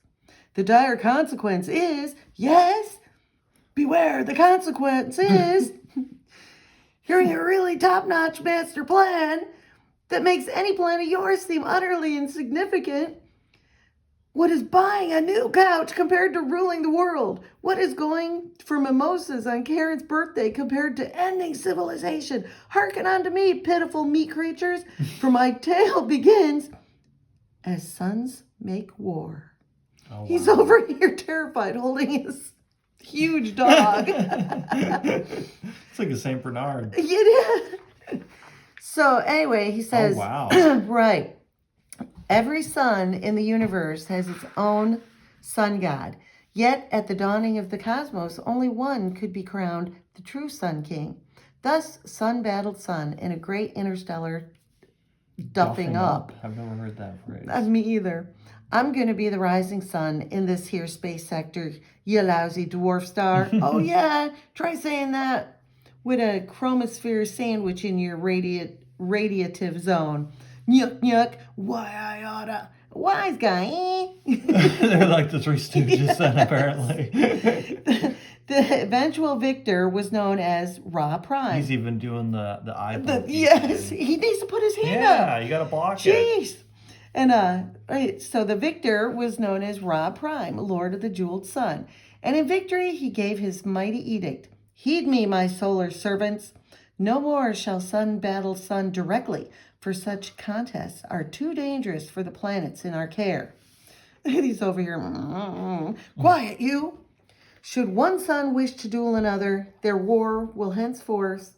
The dire consequence is, yes. Beware, the consequence is hearing a really top-notch master plan that makes any plan of yours seem utterly insignificant. What is buying a new couch compared to ruling the world? What is going for mimosas on Karen's birthday compared to ending civilization? Hearken unto me, pitiful meat creatures, for my tale begins as sons make war. Oh, wow. He's over here terrified, holding his huge dog. It's like a Saint Bernard. It is. So anyway, he says, "Oh wow, right. Every sun in the universe has its own sun god. Yet at the dawning of the cosmos, only one could be crowned the true Sun King. Thus, sun battled sun in a great interstellar duffing up. I've never heard that phrase. Me either. I'm going to be the rising sun in this here space sector, you lousy dwarf star. Oh yeah, try saying that with a chromosphere sandwich in your radiative zone. Nyuk, nyuk, why I oughta. Wise guy, eh? They're like the Three Stooges then, apparently. The eventual victor was known as Ra Prime. He's even doing the eye. Yes, he needs to put his hand up. Yeah, you gotta block it. Jeez. And so the victor was known as Ra Prime, Lord of the Jeweled Sun. And in victory, he gave his mighty edict. Heed me, my solar servants. No more shall sun battle sun directly, for such contests are too dangerous for the planets in our care. And he's over here. Quiet, you. Should one sun wish to duel another, their war will henceforth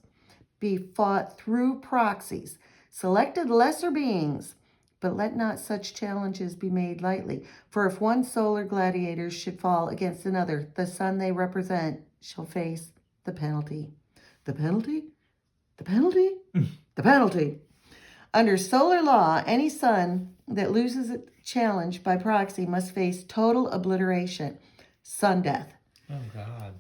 be fought through proxies, selected lesser beings. But let not such challenges be made lightly, for if one solar gladiator should fall against another, the sun they represent shall face the penalty. The penalty? The penalty? The penalty. Under solar law, any sun that loses a challenge by proxy must face total obliteration, sun death. Oh, God.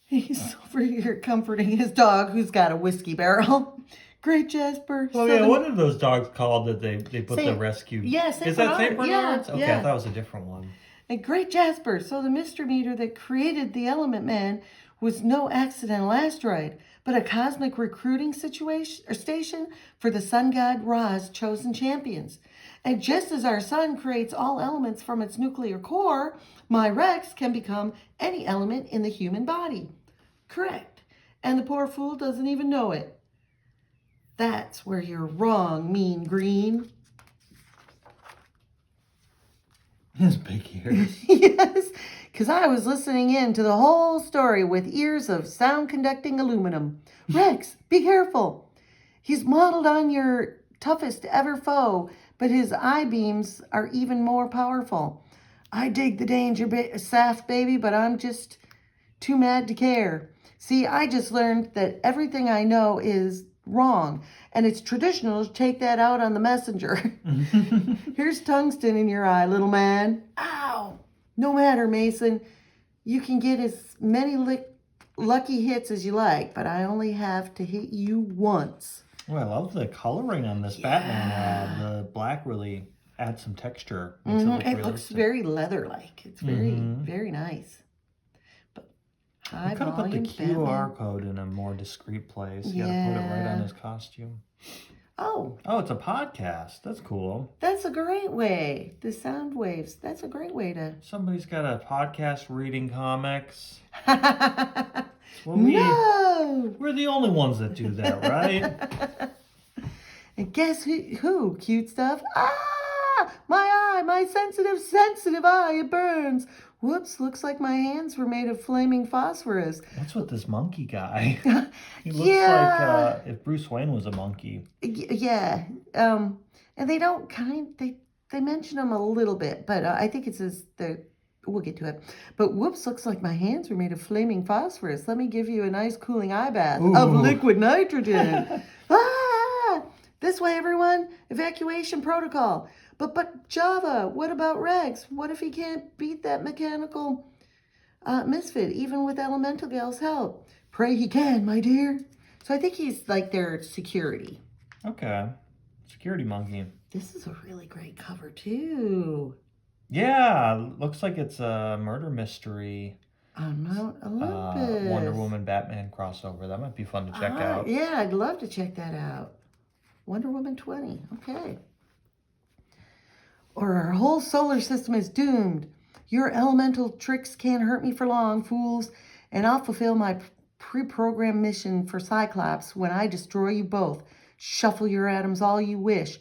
He's over here comforting his dog who's got a whiskey barrel. Great Jasper. Oh, yeah, what are those dogs called that they put the Saint- rescue? Yeah, Saint Is that Saint Bernard. Yeah, Bernard's? Okay, yeah. I thought it was a different one. And Great Jasper, so the mystery meter that created the Element Man was no accidental asteroid, but a cosmic recruiting situation or station for the sun god Ra's chosen champions. And just as our sun creates all elements from its nuclear core, my Rex can become any element in the human body. Correct. And the poor fool doesn't even know it. That's where you're wrong, Mean Green. His big ears. Yes, because I was listening in to the whole story with ears of sound-conducting aluminum. Rex, be careful. He's modeled on your toughest ever foe, but his eye beams are even more powerful. I dig the danger, Saf, baby, but I'm just too mad to care. See, I just learned that everything I know is wrong, and it's traditional to take that out on the messenger. Here's tungsten in your eye, little man. Ow! No matter, Mason. You can get as many lucky hits as you like, but I only have to hit you once. Oh, I love the coloring on this Batman ad. The black really adds some texture. Makes It looks very leather-like. It's very, very nice. But you could have put the QR code in a more discreet place. You got to put it right on his costume. Oh, it's a podcast. That's cool. That's a great way. The sound waves. That's a great way to... Somebody's got a podcast reading comics. No! We're the only ones that do that, right? And guess who? Cute stuff. Ah! My eye! My sensitive eye! It burns! Whoops, looks like my hands were made of flaming phosphorus. What's with this monkey guy? He looks like if Bruce Wayne was a monkey. Yeah. And they don't they mention him a little bit, but I think it's we'll get to it. But whoops, looks like my hands were made of flaming phosphorus. Let me give you a nice cooling eye bath of liquid nitrogen. Ah! This way, everyone. Evacuation protocol. But Java, what about Rex? What if he can't beat that mechanical misfit, even with Elemental Gal's help? Pray he can, my dear. So I think he's like their security. Okay. Security monkey. This is a really great cover, too. Yeah, looks like it's a murder mystery. On Mount Olympus. Wonder Woman Batman crossover. That might be fun to check out. Yeah, I'd love to check that out. Wonder Woman 20. Okay. Or our whole solar system is doomed. Your elemental tricks can't hurt me for long, fools. And I'll fulfill my pre-programmed mission for Cyclops when I destroy you both. Shuffle your atoms all you wish.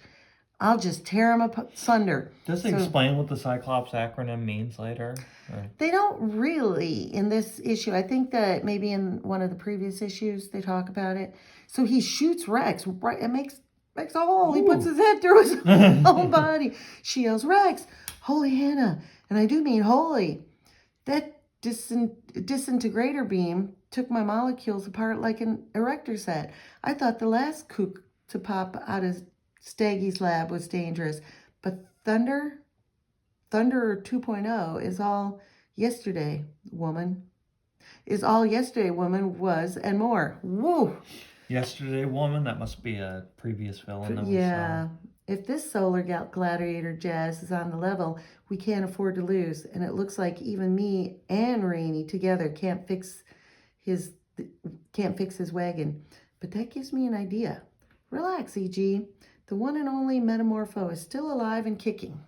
I'll just tear them asunder. Does it explain what the Cyclops acronym means later? They don't really in this issue. I think that maybe in one of the previous issues they talk about it. So he shoots Rex. Right, it makes a hole. He puts his head through his own body. She yells, Rex, holy Hannah. And I do mean holy. That disintegrator beam took my molecules apart like an erector set. I thought the last kook to pop out of Staggy's lab was dangerous. But Thunder 2.0 is all yesterday, woman. Is all yesterday, woman was and more. Woo! Yesterday Woman, that must be a previous villain that we saw. If this solar gladiator jazz is on the level, we can't afford to lose. And it looks like even me and Rainey together can't fix his wagon. But that gives me an idea. Relax, E.G. The one and only Metamorpho is still alive and kicking.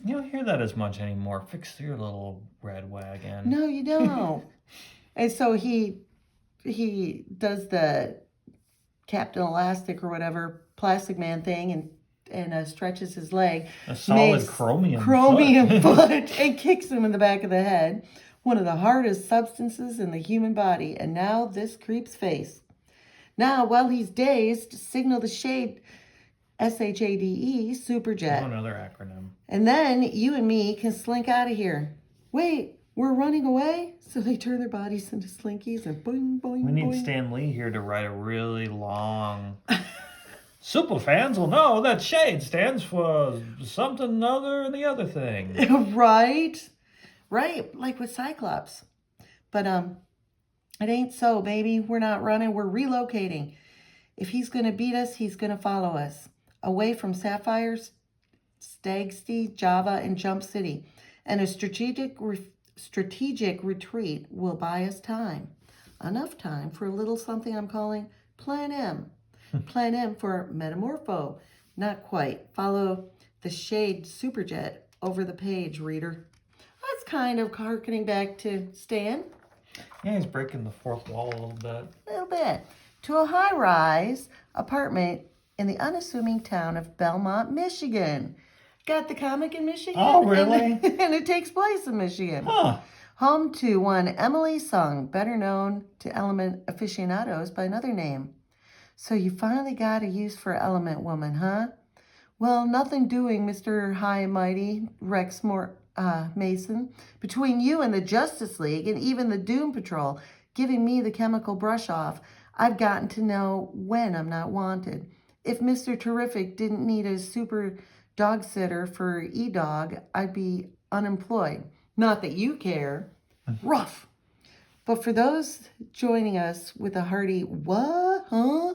You don't hear that as much anymore. Fix your little red wagon. No, you don't. And so he does the Captain Elastic or whatever Plastic Man thing and stretches his leg. A solid chromium foot and kicks him in the back of the head. One of the hardest substances in the human body. And now this creep's face. Now, while he's dazed, signal the shade SHADE, Superjet. Oh, another acronym. And then you and me can slink out of here. Wait, we're running away? So they turn their bodies into slinkies and boing, boing, We need boing. Stan Lee here to write a really long... Super fans will know that shade stands for something other than the other thing. Right, like with Cyclops. But it ain't so, baby. We're not running, we're relocating. If he's going to beat us, he's going to follow us. Away from Sapphires, Stagsteed, Java, and Jump City. And a strategic retreat will buy us time. Enough time for a little something I'm calling Plan M. Plan M for Metamorpho. Not quite. Follow the shade Superjet over the page, reader. That's kind of harkening back to Stan. Yeah, he's breaking the fourth wall a little bit. A little bit. To a high-rise apartment in the unassuming town of Belmont, Michigan. Got the comic in Michigan? Oh, really? And it takes place in Michigan. Huh. Home to one Emily Sung, better known to element aficionados by another name. So you finally got a use for Element Woman, huh? Well, nothing doing, Mr. High and Mighty Rex Mason. Between you and the Justice League and even the Doom Patrol giving me the chemical brush off, I've gotten to know when I'm not wanted. If Mr. Terrific didn't need a super dog sitter for E-Dog, I'd be unemployed. Not that you care. Rough. But for those joining us with a hearty, what, huh?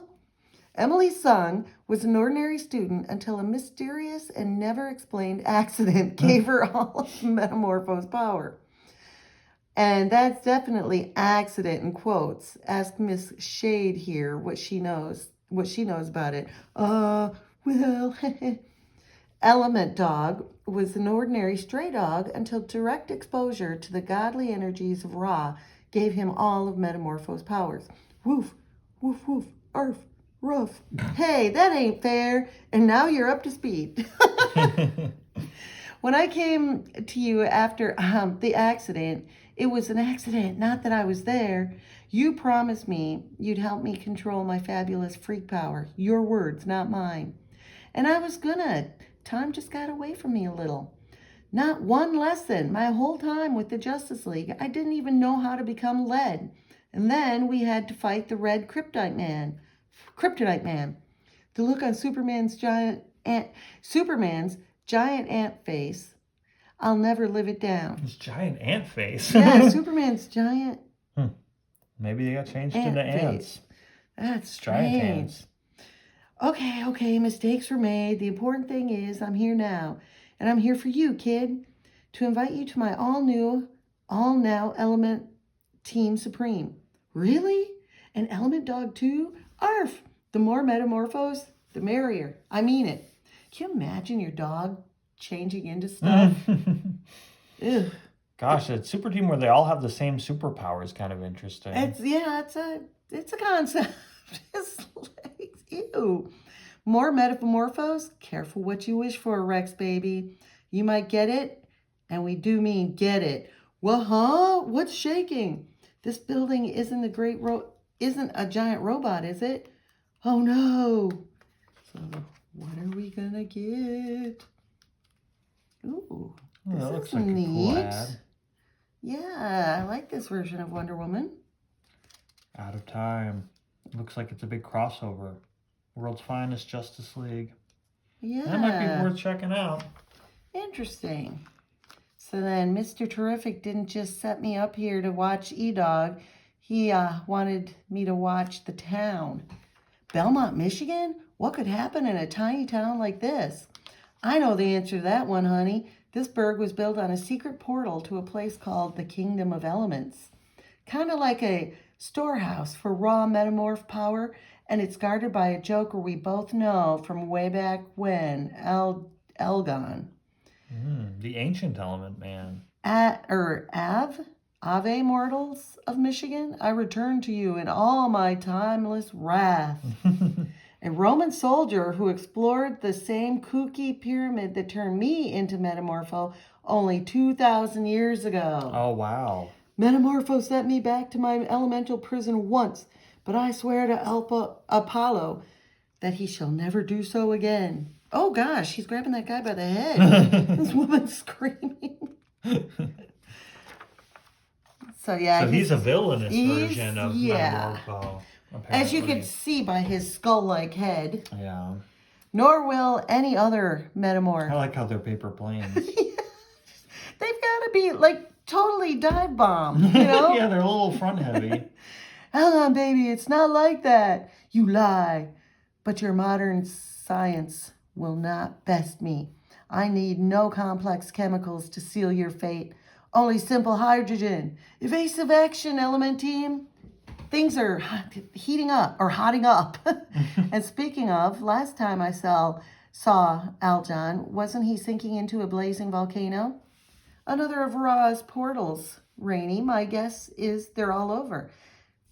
Emily Sung was an ordinary student until a mysterious and never explained accident gave her all of Metamorpho's power. And that's definitely accident in quotes. Ask Miss Shade here what she knows about it. Well, Element Dog was an ordinary stray dog until direct exposure to the godly energies of Ra gave him all of Metamorpho's powers. Woof, woof, woof, arf, rough. Hey, that ain't fair. And now you're up to speed. When I came to you after the accident, it was an accident, not that I was there. You promised me you'd help me control my fabulous freak power. Your words, not mine. And I was gonna. Time just got away from me a little. Not one lesson my whole time with the Justice League. I didn't even know how to become lead. And then we had to fight the red Kryptonite Man. The look on Superman's giant ant face. I'll never live it down. His giant ant face. Yeah, Superman's giant Maybe they got changed into ants. That's strange. Giant ants. Okay, mistakes were made. The important thing is I'm here now. And I'm here for you, kid, to invite you to my all-now Element Team Supreme. Really? An Element Dog too? Arf! The more Metamorphos, the merrier. I mean it. Can you imagine your dog changing into stuff? Ugh. Gosh, a super team where they all have the same superpower is kind of interesting. It's a concept. It's like, ew. More Metamorphos? Careful what you wish for, Rex baby. You might get it, and we do mean get it. Well, huh? What's shaking? This building isn't a giant robot, is it? Oh no. So what are we gonna get? Ooh, this that is looks like a neat. cool ad. Yeah, I like this version of Wonder Woman. Out of time. Looks like it's a big crossover. World's Finest Justice League. Yeah. That might be worth checking out. Interesting. So then Mr. Terrific didn't just set me up here to watch E-Dog. He wanted me to watch the town. Belmont, Michigan? What could happen in a tiny town like this? I know the answer to that one, honey. This burg was built on a secret portal to a place called the Kingdom of Elements. Kind of like a storehouse for raw metamorph power, and it's guarded by a joker we both know from way back when, Elgon. The ancient element man. Ave mortals of Michigan, I return to you in all my timeless wrath. A Roman soldier who explored the same kooky pyramid that turned me into Metamorpho only 2,000 years ago. Oh, wow. Metamorpho sent me back to my elemental prison once, but I swear to Apollo that he shall never do so again. Oh gosh, he's grabbing that guy by the head. This woman's screaming. So he's a villainous version of Metamorpho. Apparently. As you can see by his skull-like head. Yeah. Nor will any other metamorph. I like how they're paper planes. They've got to be like totally dive bomb, you know? Yeah, they're a little front heavy. Hold on, baby, it's not like that. You lie. But your modern science will not best me. I need no complex chemicals to seal your fate. Only simple hydrogen. Evasive action, element team. Things are hotting up. And speaking of, last time I saw Aljon, wasn't he sinking into a blazing volcano? Another of Ra's portals, Rainey. My guess is they're all over,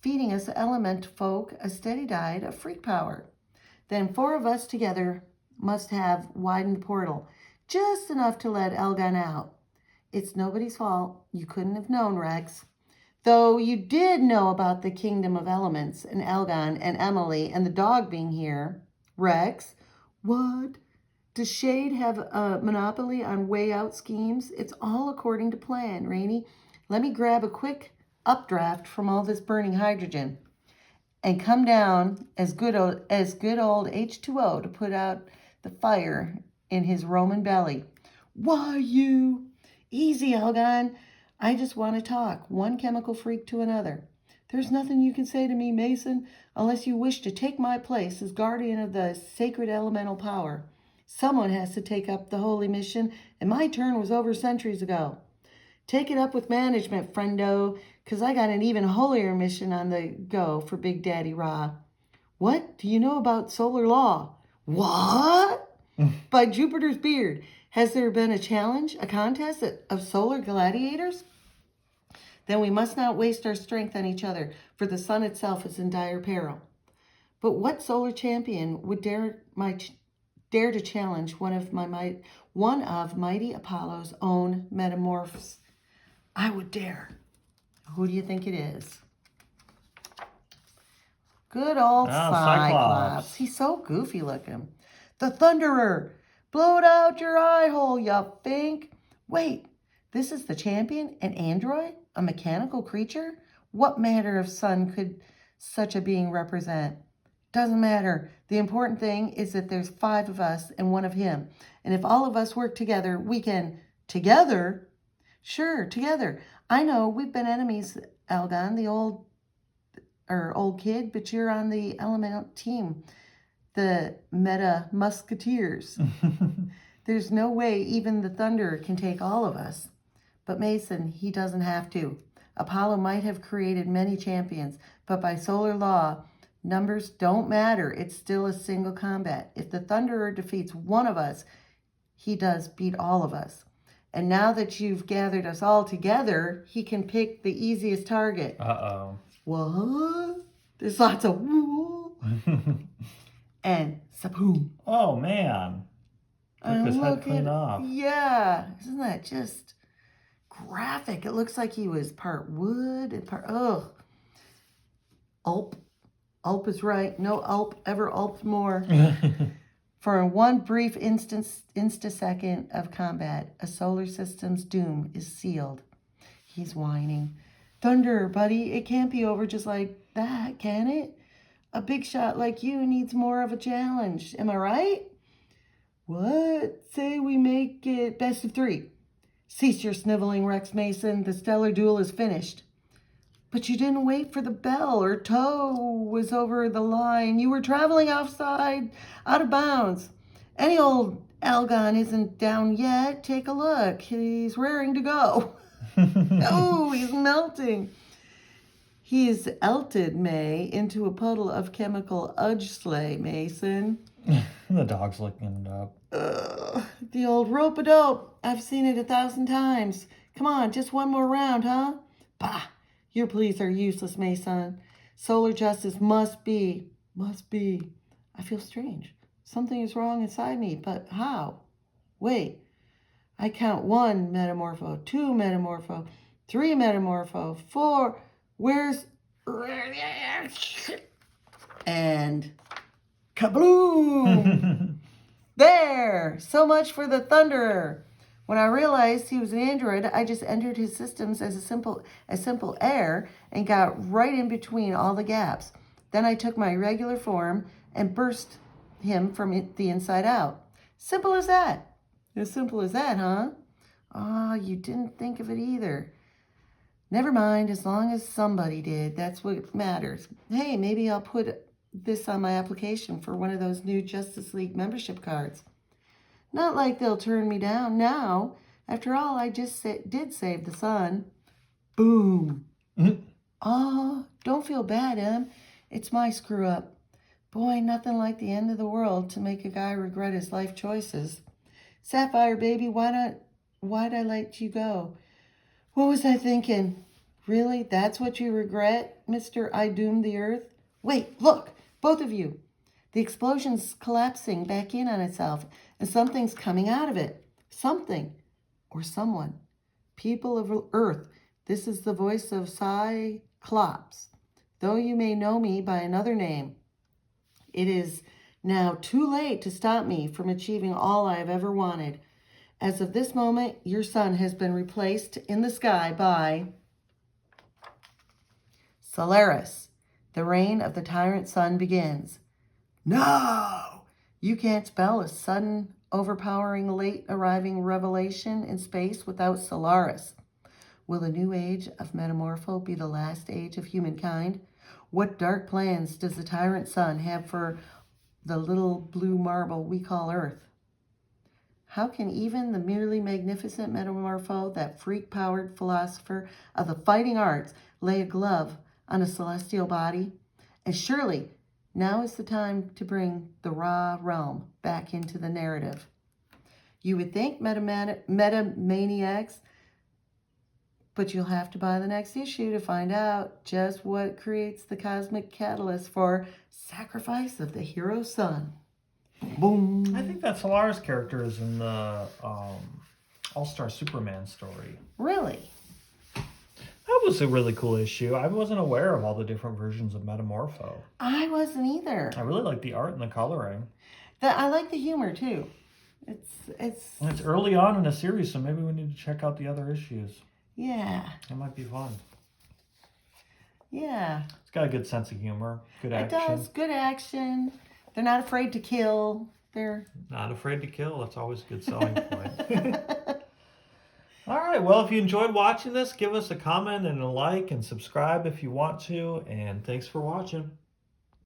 feeding us element folk a steady diet of freak power. Then 4 of us together must have widened the portal, just enough to let Elgon out. It's nobody's fault. You couldn't have known, Rex. Though you did know about the Kingdom of Elements and Elgon and Emily and the dog being here. Rex, what? Does Shade have a monopoly on way out schemes? It's all according to plan, Rainey. Let me grab a quick updraft from all this burning hydrogen and come down as good old H2O to put out the fire in his Roman belly. Why, you? Easy, Elgon. I just want to talk, one chemical freak to another. There's nothing you can say to me, Mason, unless you wish to take my place as guardian of the sacred elemental power. Someone has to take up the holy mission, and my turn was over centuries ago. Take it up with management, friendo, because I got an even holier mission on the go for Big Daddy Ra. What do you know about solar law? What? By Jupiter's beard, has there been a challenge, a contest of solar gladiators? Then we must not waste our strength on each other, for the sun itself is in dire peril. But what solar champion would dare to challenge one of mighty Apollo's own metamorphs? I would dare. Who do you think it is? Good old Cyclops. He's so goofy looking. The Thunderer. Blow it out your eye hole, you fink. Wait, this is the champion? An android? A mechanical creature? What matter of sun could such a being represent? Doesn't matter. The important thing is that there's 5 of us and 1 of him. And if all of us work together, we can... Together? Sure, together. I know, we've been enemies, Elgon, the old kid, but you're on the elemental team. The Meta Musketeers. There's no way even the Thunderer can take all of us. But Mason, he doesn't have to. Apollo might have created many champions, but by solar law, numbers don't matter. It's still a single combat. If the Thunderer defeats 1 of us, he does beat all of us. And now that you've gathered us all together, he can pick the easiest target. Uh-oh. What? There's lots of woo and sapoom. Oh, man. Took his head clean off. Yeah. Isn't that just graphic? It looks like he was part wood and part... Ugh. Ulp. Ulp is right. No Ulp ever Ulped more. For one brief instasecond of combat, a solar system's doom is sealed. He's whining. Thunder, buddy, it can't be over just like that, can it? A big shot like you needs more of a challenge. Am I right? What? Say we make it best of 3. Cease your sniveling, Rex Mason. The stellar duel is finished. But you didn't wait for the bell or toe was over the line. You were traveling outside, out of bounds. Any old Elgon isn't down yet. Take a look. He's raring to go. Oh, he's melting. He is elted, May, into a puddle of chemical udge-slay, Mason. The dog's looking it up. The old rope-a-dope. I've seen it 1,000 times. Come on, just one more round, huh? Bah! Your pleas are useless, Mason. Solar justice must be. I feel strange. Something is wrong inside me, but how? Wait. I count 1 metamorpho, 2 metamorpho, 3 metamorpho, 4. Where's... And... Kabloom! There! So much for the Thunderer. When I realized he was an android, I just entered his systems as a simple air and got right in between all the gaps. Then I took my regular form and burst him from the inside out. Simple as that. As simple as that, huh? Oh, you didn't think of it either. Never mind, as long as somebody did. That's what matters. Hey, maybe I'll put this on my application for one of those new Justice League membership cards. Not like they'll turn me down now. After all, I just did save the sun. Boom. Oh, don't feel bad, Em. It's my screw up. Boy, nothing like the end of the world to make a guy regret his life choices. Sapphire, baby, why'd I let you go? What was I thinking? Really? That's what you regret, Mr. I Doomed the Earth? Wait, look, both of you. The explosion's collapsing back in on itself, and something's coming out of it. Something or someone. people of Earth, this is the voice of Cyclops. Though you may know me by another name, it is now too late to stop me from achieving all I have ever wanted. As of this moment, your sun has been replaced in the sky by Solaris. The reign of the tyrant sun begins. No! You can't spell a sudden, overpowering, late arriving revelation in space without Solaris. Will the new age of Metamorpho be the last age of humankind? What dark plans does the tyrant sun have for the little blue marble we call Earth? How can even the merely magnificent Metamorpho, that freak-powered philosopher of the fighting arts, lay a glove on a celestial body? And surely, now is the time to bring the raw realm back into the narrative. You would think metamaniacs, but you'll have to buy the next issue to find out just what creates the cosmic catalyst for Sacrifice of the Hero Sun. Boom. I think that Solaris character is in the All-Star Superman story. Really? That was a really cool issue. I wasn't aware of all the different versions of Metamorpho. I wasn't either. I really like the art and the coloring. I like the humor too. It's early on in the series, so maybe we need to check out the other issues. Yeah. It might be fun. Yeah. It's got a good sense of humor, good action. It does. Good action. They're not afraid to kill. They're not afraid to kill. That's always a good selling point. All right. Well, if you enjoyed watching this, give us a comment and a like and subscribe if you want to. And thanks for watching.